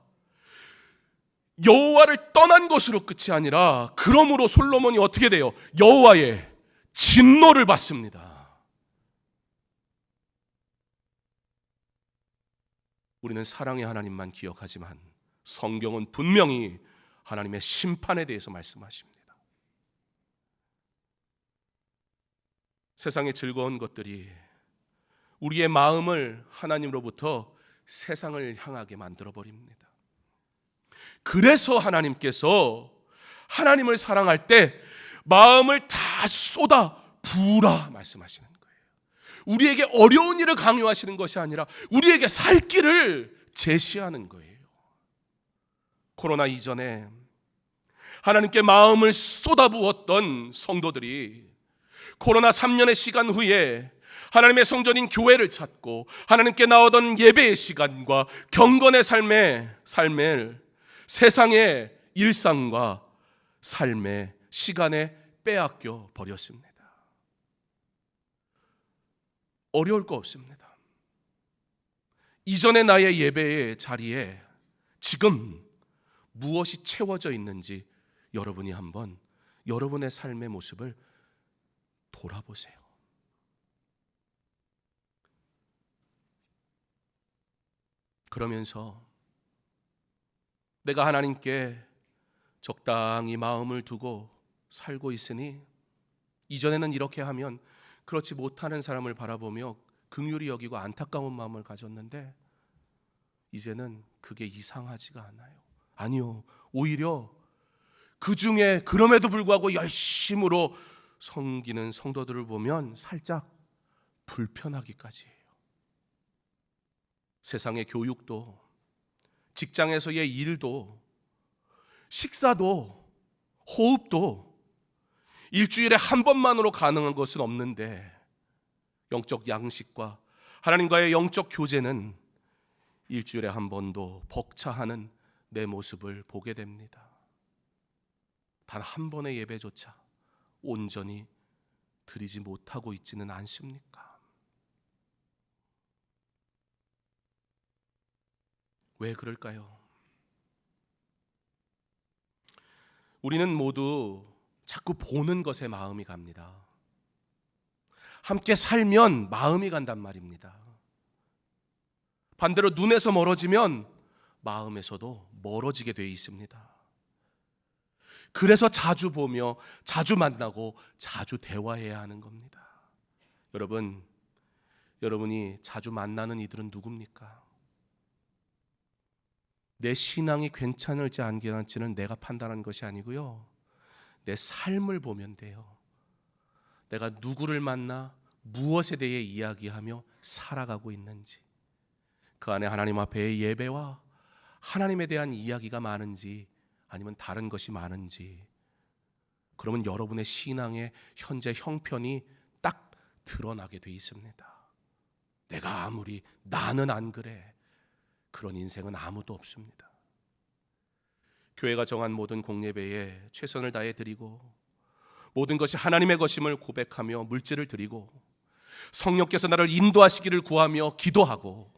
여호와를 떠난 것으로 끝이 아니라, 그러므로 솔로몬이 어떻게 돼요? 여호와의 진노를 받습니다. 우리는 사랑의 하나님만 기억하지만 성경은 분명히 하나님의 심판에 대해서 말씀하십니다. 세상의 즐거운 것들이 우리의 마음을 하나님으로부터 세상을 향하게 만들어버립니다. 그래서 하나님께서 하나님을 사랑할 때 마음을 다 쏟아 부으라 말씀하시는 거예요. 우리에게 어려운 일을 강요하시는 것이 아니라 우리에게 살 길을 제시하는 거예요. 코로나 이전에 하나님께 마음을 쏟아부었던 성도들이 코로나 3년의 시간 후에 하나님의 성전인 교회를 찾고 하나님께 나오던 예배의 시간과 경건의 삶을 세상의 일상과 삶의 시간에 빼앗겨 버렸습니다. 어려울 거 없습니다. 이전의 나의 예배의 자리에 지금 무엇이 채워져 있는지 여러분이 한번 여러분의 삶의 모습을 돌아보세요. 그러면서 내가 하나님께 적당히 마음을 두고 살고 있으니 이전에는 이렇게 하면 그렇지 못하는 사람을 바라보며 긍휼히 여기고 안타까운 마음을 가졌는데 이제는 그게 이상하지가 않아요. 아니요, 오히려 그 중에 그럼에도 불구하고 열심으로 섬기는 성도들을 보면 살짝 불편하기까지 해요. 세상의 교육도, 직장에서의 일도, 식사도, 호흡도 일주일에 한 번만으로 가능한 것은 없는데 영적 양식과 하나님과의 영적 교제는 일주일에 한 번도 벅차하는 내 모습을 보게 됩니다. 단 한 번의 예배조차 온전히 드리지 못하고 있지는 않습니까? 왜 그럴까요? 우리는 모두 자꾸 보는 것에 마음이 갑니다. 함께 살면 마음이 간단 말입니다. 반대로 눈에서 멀어지면 마음에서도 멀어지게 되어 있습니다. 그래서 자주 보며 자주 만나고 자주 대화해야 하는 겁니다. 여러분이 자주 만나는 이들은 누굽니까? 내 신앙이 괜찮을지 안 괜찮을지는 내가 판단하는 것이 아니고요, 내 삶을 보면 돼요. 내가 누구를 만나 무엇에 대해 이야기하며 살아가고 있는지, 그 안에 하나님 앞에 예배와 하나님에 대한 이야기가 많은지 아니면 다른 것이 많은지, 그러면 여러분의 신앙의 현재 형편이 딱 드러나게 돼 있습니다. 내가 아무리 나는 안 그래, 그런 인생은 아무도 없습니다. 교회가 정한 모든 공예배에 최선을 다해 드리고, 모든 것이 하나님의 것임을 고백하며 물질을 드리고, 성령께서 나를 인도하시기를 구하며 기도하고,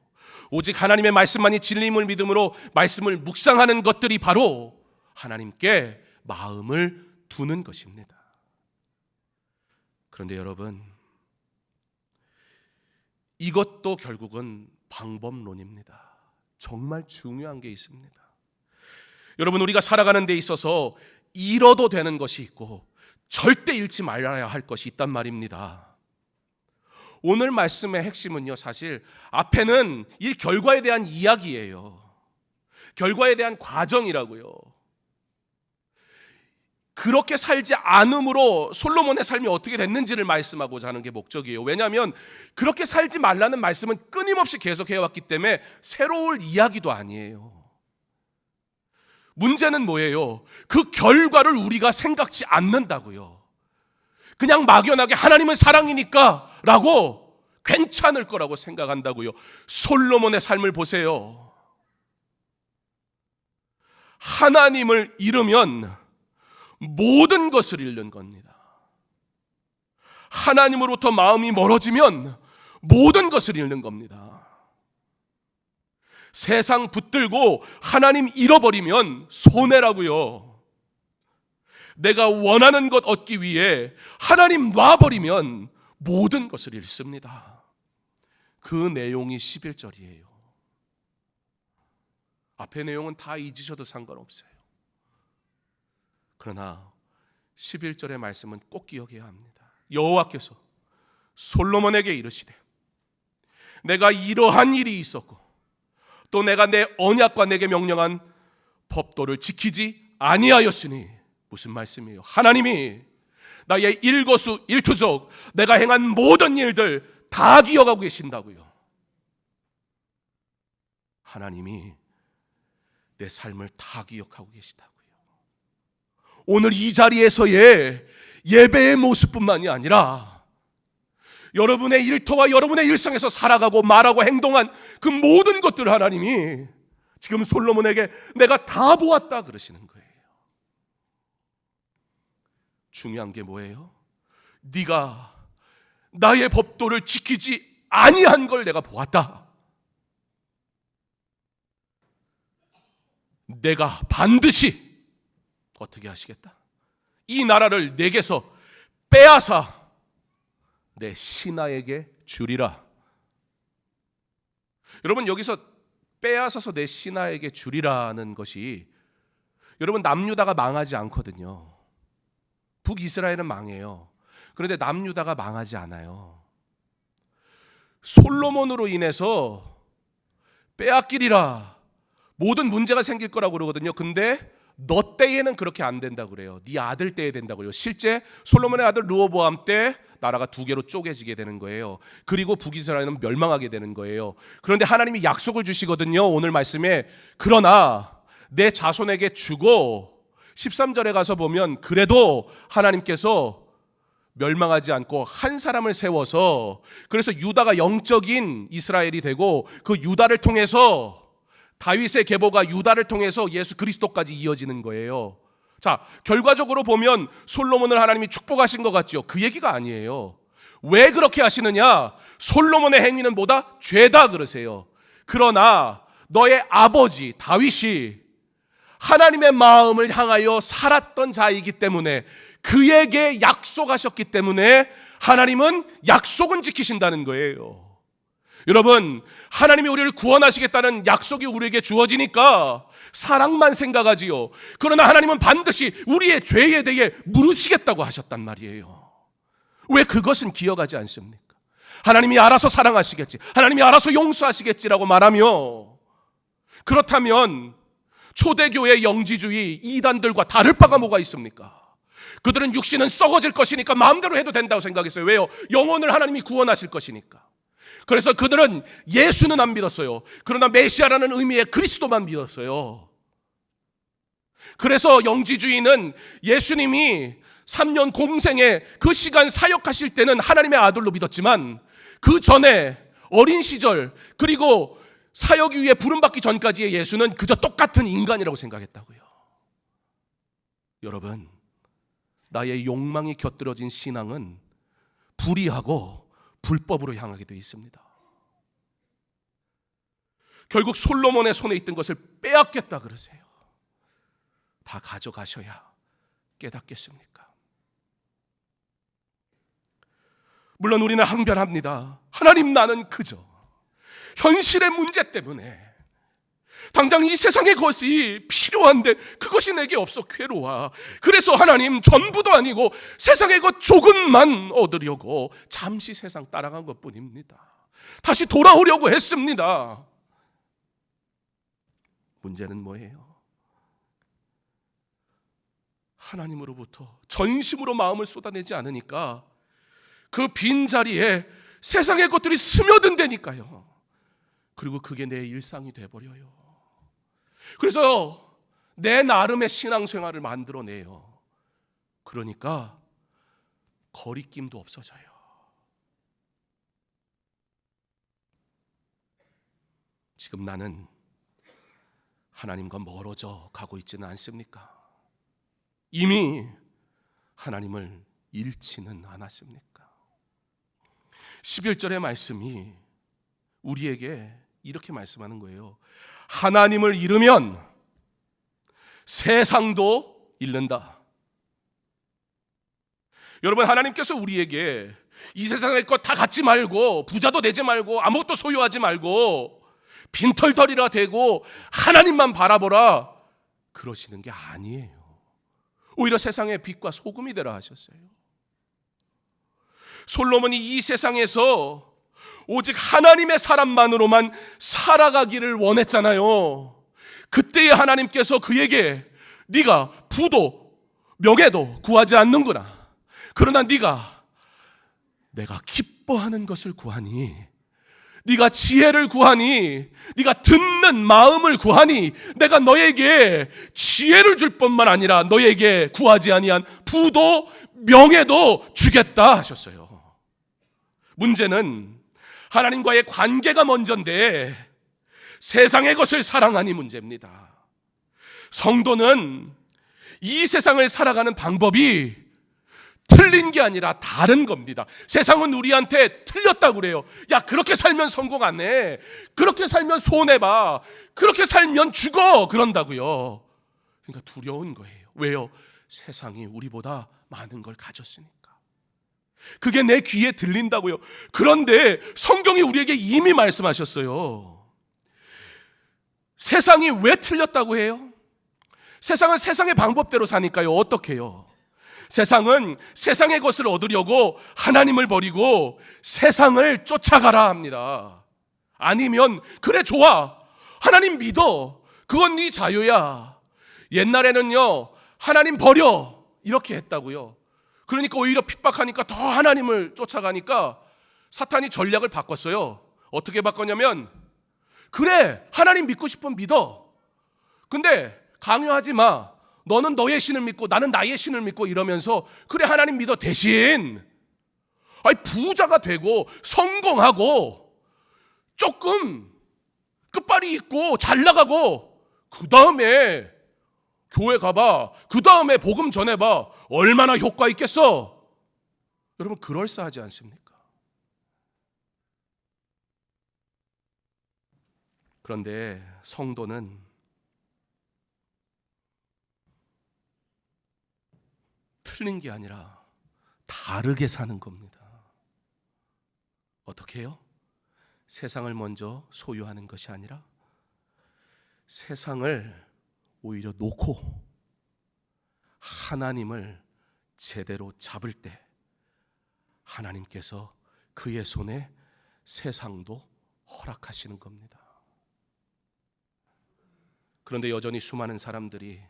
오직 하나님의 말씀만이 진리임을 믿음으로 말씀을 묵상하는 것들이 바로 하나님께 마음을 두는 것입니다. 그런데 여러분, 이것도 결국은 방법론입니다. 정말 중요한 게 있습니다. 여러분, 우리가 살아가는 데 있어서 잃어도 되는 것이 있고 절대 잃지 말아야 할 것이 있단 말입니다. 오늘 말씀의 핵심은요, 사실 앞에는 이 결과에 대한 이야기예요. 결과에 대한 과정이라고요. 그렇게 살지 않음으로 솔로몬의 삶이 어떻게 됐는지를 말씀하고자 하는 게 목적이에요. 왜냐하면 그렇게 살지 말라는 말씀은 끊임없이 계속 해왔기 때문에 새로울 이야기도 아니에요. 문제는 뭐예요? 그 결과를 우리가 생각지 않는다고요. 그냥 막연하게 하나님은 사랑이니까 라고 괜찮을 거라고 생각한다고요. 솔로몬의 삶을 보세요. 하나님을 잃으면 모든 것을 잃는 겁니다. 하나님으로부터 마음이 멀어지면 모든 것을 잃는 겁니다. 세상 붙들고 하나님 잃어버리면 손해라고요. 내가 원하는 것 얻기 위해 하나님 놔버리면 모든 것을 잃습니다. 그 내용이 11절이에요. 앞의 내용은 다 잊으셔도 상관없어요. 그러나 11절의 말씀은 꼭 기억해야 합니다. 여호와께서 솔로몬에게 이르시되, 내가 이러한 일이 있었고 또 내가 내 언약과 내게 명령한 법도를 지키지 아니하였으니, 무슨 말씀이에요? 하나님이 나의 일거수 일투족, 내가 행한 모든 일들 다 기억하고 계신다고요. 하나님이 내 삶을 다 기억하고 계시다고요. 오늘 이 자리에서의 예배의 모습뿐만이 아니라 여러분의 일터와 여러분의 일상에서 살아가고 말하고 행동한 그 모든 것들을 하나님이 지금 솔로몬에게 내가 다 보았다 그러시는 거예요. 중요한 게 뭐예요? 네가 나의 법도를 지키지 아니한 걸 내가 보았다. 내가 반드시 어떻게 하시겠다? 이 나라를 내게서 빼앗아 내 신하에게 주리라. 여러분, 여기서 빼앗아서 내 신하에게 주리라는 것이, 여러분, 남유다가 망하지 않거든요. 북이스라엘은 망해요. 그런데 남유다가 망하지 않아요. 솔로몬으로 인해서 빼앗기리라, 모든 문제가 생길 거라고 그러거든요. 근데 너 때에는 그렇게 안 된다고 그래요. 네 아들 때에 된다고 그래요. 실제 솔로몬의 아들 르호보암 때 나라가 두 개로 쪼개지게 되는 거예요. 그리고 북이스라엘은 멸망하게 되는 거예요. 그런데 하나님이 약속을 주시거든요. 오늘 말씀에, 그러나 내 자손에게 주고, 13절에 가서 보면 그래도 하나님께서 멸망하지 않고 한 사람을 세워서, 그래서 유다가 영적인 이스라엘이 되고 그 유다를 통해서 다윗의 계보가 유다를 통해서 예수 그리스도까지 이어지는 거예요. 자, 결과적으로 보면 솔로몬을 하나님이 축복하신 것 같죠. 그 얘기가 아니에요. 왜 그렇게 하시느냐? 솔로몬의 행위는 뭐다? 죄다 그러세요. 그러나 너의 아버지 다윗이 하나님의 마음을 향하여 살았던 자이기 때문에, 그에게 약속하셨기 때문에 하나님은 약속은 지키신다는 거예요. 여러분, 하나님이 우리를 구원하시겠다는 약속이 우리에게 주어지니까 사랑만 생각하지요. 그러나 하나님은 반드시 우리의 죄에 대해 물으시겠다고 하셨단 말이에요. 왜 그것은 기억하지 않습니까? 하나님이 알아서 사랑하시겠지, 하나님이 알아서 용서하시겠지라고 말하며, 그렇다면 초대교회 영지주의 이단들과 다를 바가 뭐가 있습니까? 그들은 육신은 썩어질 것이니까 마음대로 해도 된다고 생각했어요. 왜요? 영혼을 하나님이 구원하실 것이니까. 그래서 그들은 예수는 안 믿었어요. 그러나 메시아라는 의미의 그리스도만 믿었어요. 그래서 영지주의는 예수님이 3년 공생의 그 시간 사역하실 때는 하나님의 아들로 믿었지만, 그 전에 어린 시절 그리고 사역 위에 부름받기 전까지의 예수는 그저 똑같은 인간이라고 생각했다고요. 여러분, 나의 욕망이 곁들여진 신앙은 불의하고 불법으로 향하게 되어 있습니다. 결국 솔로몬의 손에 있던 것을 빼앗겠다 그러세요. 다 가져가셔야 깨닫겠습니까? 물론 우리는 항변합니다. 하나님, 나는 그저 현실의 문제 때문에 당장 이 세상의 것이 필요한데 그것이 내게 없어 괴로워. 그래서 하나님, 전부도 아니고 세상의 것 조금만 얻으려고 잠시 세상 따라간 것뿐입니다. 다시 돌아오려고 했습니다. 문제는 뭐예요? 하나님으로부터 전심으로 마음을 쏟아내지 않으니까 그 빈자리에 세상의 것들이 스며든다니까요. 그리고 그게 내 일상이 돼버려요. 그래서 내 나름의 신앙생활을 만들어내요. 그러니까 거리낌도 없어져요. 지금 나는 하나님과 멀어져 가고 있지는 않습니까? 이미 하나님을 잃지는 않았습니까? 11절의 말씀이 우리에게 이렇게 말씀하는 거예요. 하나님을 잃으면 세상도 잃는다. 여러분, 하나님께서 우리에게 이 세상의 것 다 갖지 말고, 부자도 되지 말고, 아무것도 소유하지 말고 빈털터리라 되고 하나님만 바라보라 그러시는 게 아니에요. 오히려 세상의 빛과 소금이 되라 하셨어요. 솔로몬이 이 세상에서 오직 하나님의 사람만으로만 살아가기를 원했잖아요. 그때에 하나님께서 그에게 네가 부도 명예도 구하지 않는구나. 그러나 네가 내가 기뻐하는 것을 구하니, 네가 지혜를 구하니, 네가 듣는 마음을 구하니 내가 너에게 지혜를 줄 뿐만 아니라 너에게 구하지 아니한 부도 명예도 주겠다 하셨어요. 문제는 하나님과의 관계가 먼저인데 세상의 것을 사랑하니 문제입니다. 성도는 이 세상을 살아가는 방법이 틀린 게 아니라 다른 겁니다. 세상은 우리한테 틀렸다고 그래요. 야, 그렇게 살면 성공 안 해. 그렇게 살면 손해봐. 그렇게 살면 죽어. 그런다고요. 그러니까 두려운 거예요. 왜요? 세상이 우리보다 많은 걸 가졌으니까. 그게 내 귀에 들린다고요. 그런데 성경이 우리에게 이미 말씀하셨어요. 세상이 왜 틀렸다고 해요? 세상은 세상의 방법대로 사니까요. 어떻게 해요? 세상은 세상의 것을 얻으려고 하나님을 버리고 세상을 쫓아가라 합니다. 아니면 그래 좋아, 하나님 믿어, 그건 네 자유야. 옛날에는요, 하나님 버려 이렇게 했다고요. 그러니까 오히려 핍박하니까 더 하나님을 쫓아가니까 사탄이 전략을 바꿨어요. 어떻게 바꿨냐면, 그래 하나님 믿고 싶으면 믿어, 근데 강요하지 마. 너는 너의 신을 믿고 나는 나의 신을 믿고 이러면서 그래 하나님 믿어 대신 부자가 되고 성공하고 조금 끝발이 있고 잘 나가고 그 다음에 교회 가봐. 그 다음에 복음 전해봐. 얼마나 효과 있겠어? 여러분, 그럴싸하지 않습니까? 그런데 성도는 틀린 게 아니라 다르게 사는 겁니다. 어떻게 해요? 세상을 먼저 소유하는 것이 아니라 세상을 오히려 놓고 하나님을 제대로 잡을 때 하나님께서 그의 손에 세상도 허락하시는 겁니다. 그런데 여전히 수많은 사람들이,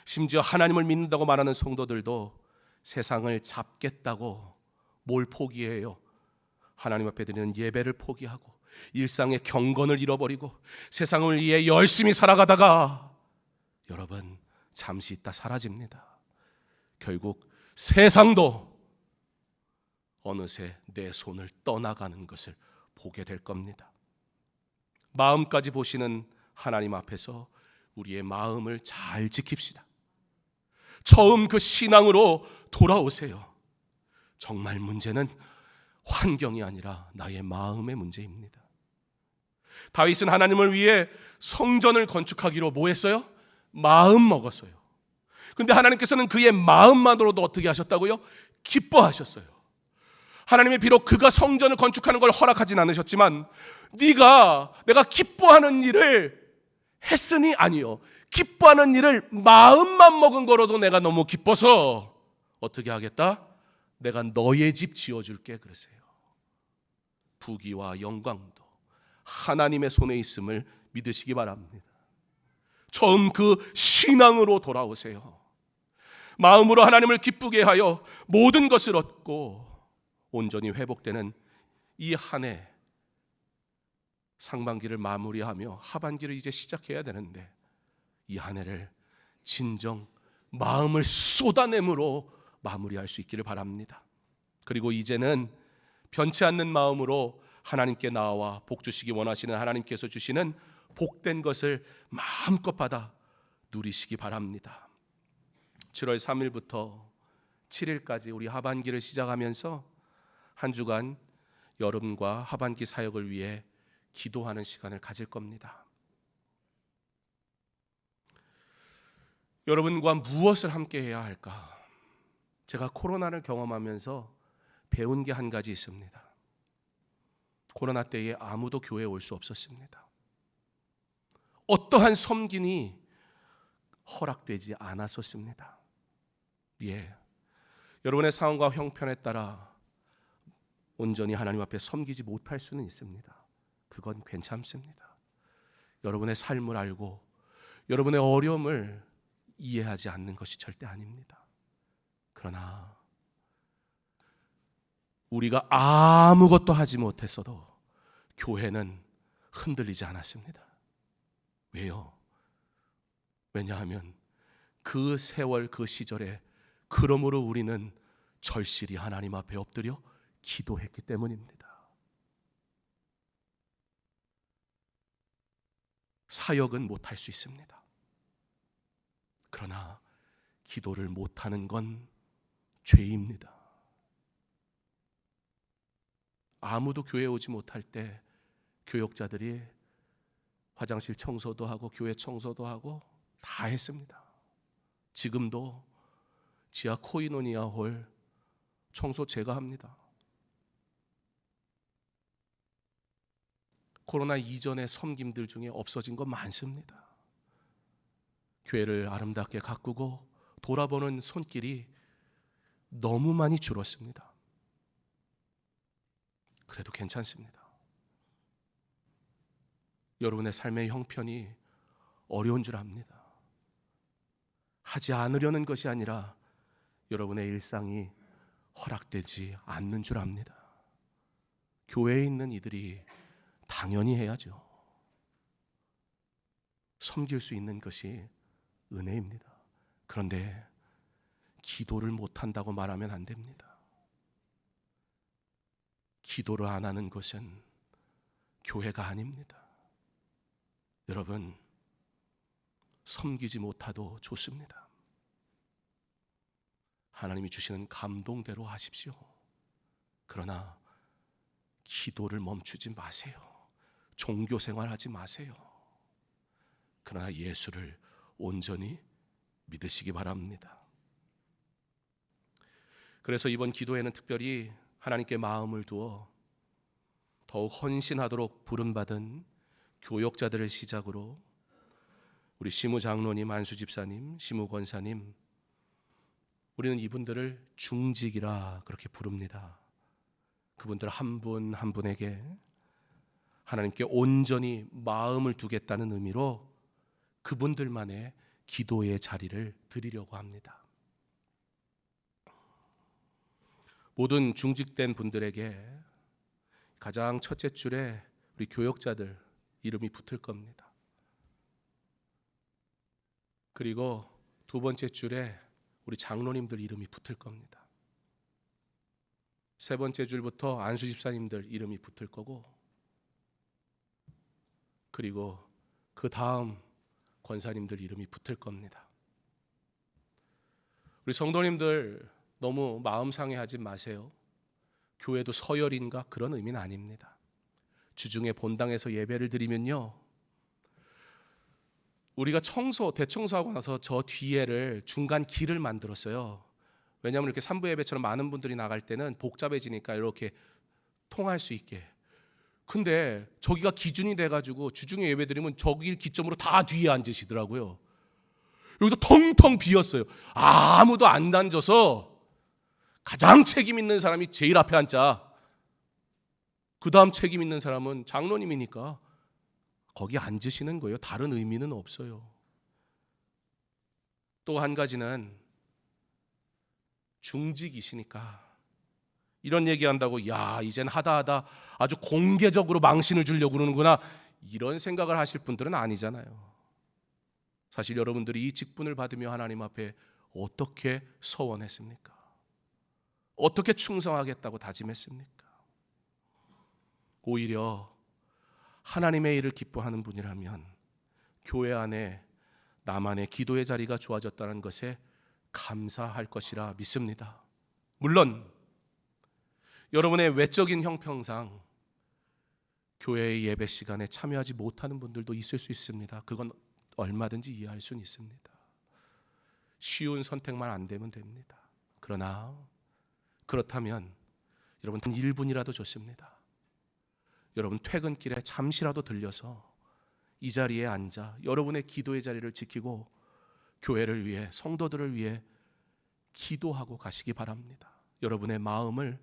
심지어 하나님을 믿는다고 말하는 성도들도 세상을 잡겠다고 뭘 포기해요? 하나님 앞에 드리는 예배를 포기하고 일상의 경건을 잃어버리고 세상을 위해 열심히 살아가다가 여러분, 잠시 있다 사라집니다. 결국 세상도 어느새 내 손을 떠나가는 것을 보게 될 겁니다. 마음까지 보시는 하나님 앞에서 우리의 마음을 잘 지킵시다. 처음 그 신앙으로 돌아오세요. 정말 문제는 환경이 아니라 나의 마음의 문제입니다. 다윗은 하나님을 위해 성전을 건축하기로 뭐 했어요? 마음 먹었어요. 근데 하나님께서는 그의 마음만으로도 어떻게 하셨다고요? 기뻐하셨어요. 하나님이 비록 그가 성전을 건축하는 걸 허락하진 않으셨지만, 내가 기뻐하는 일을 했으니 아니요, 기뻐하는 일을 마음만 먹은 거로도 내가 너무 기뻐서 어떻게 하겠다? 내가 너의 집 지어줄게 그러세요. 부귀와 영광도 하나님의 손에 있음을 믿으시기 바랍니다. 처음 그 신앙으로 돌아오세요. 마음으로 하나님을 기쁘게 하여 모든 것을 얻고 온전히 회복되는 이 한 해 상반기를 마무리하며 하반기를 이제 시작해야 되는데, 이 한 해를 진정 마음을 쏟아냄으로 마무리할 수 있기를 바랍니다. 그리고 이제는 변치 않는 마음으로 하나님께 나와 복 주시기 원하시는 하나님께서 주시는 복된 것을 마음껏 받아 누리시기 바랍니다. 7월 3일부터 7일까지 우리 하반기를 시작하면서 한 주간 여름과 하반기 사역을 위해 기도하는 시간을 가질 겁니다. 여러분과 무엇을 함께 해야 할까? 제가 코로나를 경험하면서 배운 게 한 가지 있습니다. 코로나 때에 아무도 교회에 올 수 없었습니다. 어떠한 섬김이 허락되지 않았었습니다. 여러분의 상황과 형편에 따라 온전히 하나님 앞에 섬기지 못할 수는 있습니다. 그건 괜찮습니다. 여러분의 삶을 알고 여러분의 어려움을 이해하지 않는 것이 절대 아닙니다. 그러나 우리가 아무것도 하지 못했어도 교회는 흔들리지 않았습니다. 왜요? 왜냐하면 그 세월 그 시절에 그러므로 우리는 절실히 하나님 앞에 엎드려 기도했기 때문입니다. 사역은 못할 수 있습니다. 그러나 기도를 못하는 건 죄입니다. 아무도 교회에 오지 못할 때 교역자들이 화장실 청소도 하고 교회 청소도 하고 다 했습니다. 지금도 지하 코이노니아 홀 청소 제가 합니다. 코로나 이전의 섬김들 중에 없어진 거 많습니다. 교회를 아름답게 가꾸고 돌아보는 손길이 너무 많이 줄었습니다. 그래도 괜찮습니다. 여러분의 삶의 형편이 어려운 줄 압니다. 하지 않으려는 것이 아니라 여러분의 일상이 허락되지 않는 줄 압니다. 교회에 있는 이들이 당연히 해야죠. 섬길 수 있는 것이 은혜입니다. 그런데 기도를 못한다고 말하면 안 됩니다. 기도를 안 하는 것은 교회가 아닙니다. 여러분, 섬기지 못하도 좋습니다. 하나님이 주시는 감동대로 하십시오. 그러나 기도를 멈추지 마세요. 종교 생활하지 마세요. 그러나 예수를 온전히 믿으시기 바랍니다. 그래서 이번 기도에는 특별히 하나님께 마음을 두어 더욱 헌신하도록 부름받은 교역자들을 시작으로 우리 시무 장로님, 안수 집사님, 시무 권사님, 우리는 이분들을 중직이라 그렇게 부릅니다. 그분들 한 분 한 분에게 하나님께 온전히 마음을 두겠다는 의미로 그분들만의 기도의 자리를 드리려고 합니다. 모든 중직된 분들에게 가장 첫째 줄에 우리 교역자들 이름이 붙을 겁니다. 그리고 두 번째 줄에 우리 장로님들 이름이 붙을 겁니다. 세 번째 줄부터 안수 집사님들 이름이 붙을 거고, 그리고 그 다음 권사님들 이름이 붙을 겁니다. 우리 성도님들 너무 마음 상해하지 마세요. 교회도 서열인가 그런 의미는 아닙니다. 주중에 본당에서 예배를 드리면요, 우리가 대청소하고 나서 저 뒤에를 중간 길을 만들었어요. 왜냐하면 이렇게 산부 예배처럼 많은 분들이 나갈 때는 복잡해지니까 이렇게 통할 수 있게. 근데 저기가 기준이 돼가지고 주중에 예배 드리면 저길 기점으로 다 뒤에 앉으시더라고요. 여기서 텅텅 비었어요. 아무도 안 앉아서 가장 책임 있는 사람이 제일 앞에 앉자. 그 다음 책임 있는 사람은 장로님이니까 거기 앉으시는 거예요. 다른 의미는 없어요. 또 한 가지는 중직이시니까 이런 얘기한다고 야 이젠 하다 아주 공개적으로 망신을 주려고 그러는구나 이런 생각을 하실 분들은 아니잖아요. 사실 여러분들이 이 직분을 받으며 하나님 앞에 어떻게 서원했습니까? 어떻게 충성하겠다고 다짐했습니까? 오히려 하나님의 일을 기뻐하는 분이라면 교회 안에 나만의 기도의 자리가 좋아졌다는 것에 감사할 것이라 믿습니다. 물론 여러분의 외적인 형평상 교회의 예배 시간에 참여하지 못하는 분들도 있을 수 있습니다. 그건 얼마든지 이해할 수는 있습니다. 쉬운 선택만 안 되면 됩니다. 그러나 그렇다면 여러분 1분이라도 좋습니다. 여러분 퇴근길에 잠시라도 들려서 이 자리에 앉아 여러분의 기도의 자리를 지키고 교회를 위해, 성도들을 위해 기도하고 가시기 바랍니다. 여러분의 마음을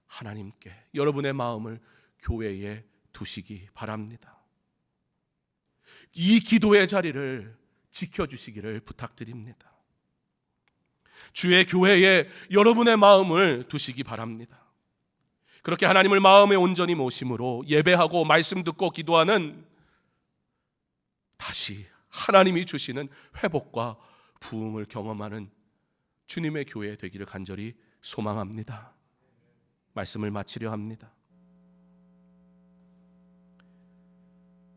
하나님께, 여러분의 마음을 교회에 두시기 바랍니다. 이 기도의 자리를 지켜주시기를 부탁드립니다. 주의 교회에 여러분의 마음을 두시기 바랍니다. 그렇게 하나님을 마음에 온전히 모심으로 예배하고 말씀 듣고 기도하는, 다시 하나님이 주시는 회복과 부흥을 경험하는 주님의 교회 되기를 간절히 소망합니다. 말씀을 마치려 합니다.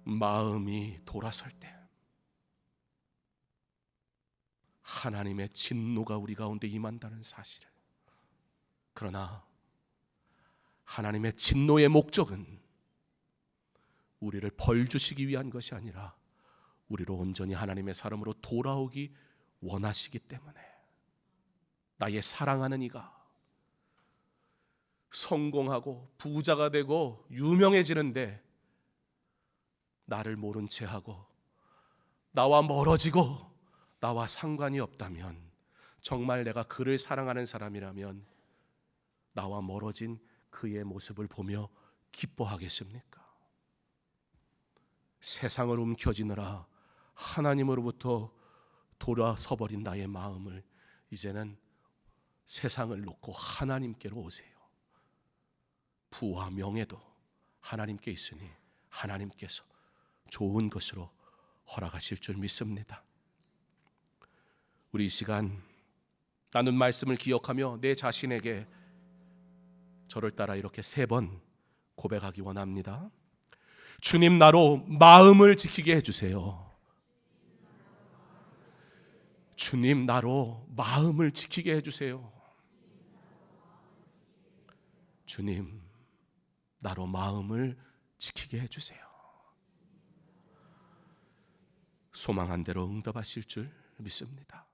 마음이 돌아설 때 하나님의 진노가 우리 가운데 임한다는 사실을, 그러나 하나님의 진노의 목적은 우리를 벌 주시기 위한 것이 아니라 우리로 온전히 하나님의 사람으로 돌아오기 원하시기 때문에, 나의 사랑하는 이가 성공하고 부자가 되고 유명해지는데 나를 모른 채 하고 나와 멀어지고 나와 상관이 없다면, 정말 내가 그를 사랑하는 사람이라면 나와 멀어진 그의 모습을 보며 기뻐하겠습니까? 세상을 움켜쥐느라 하나님으로부터 돌아서 버린 나의 마음을 이제는 세상을 놓고 하나님께로 오세요. 부와 명예도 하나님께 있으니 하나님께서 좋은 것으로 허락하실 줄 믿습니다. 우리 이 시간 나눈 말씀을 기억하며 내 자신에게 저를 따라 이렇게 3번 고백하기 원합니다. 주님, 나로 마음을 지키게 해주세요. 주님 나로 마음을 지키게 해주세요. 주님 나로 마음을 지키게 해주세요. 소망한 대로 응답하실 줄 믿습니다.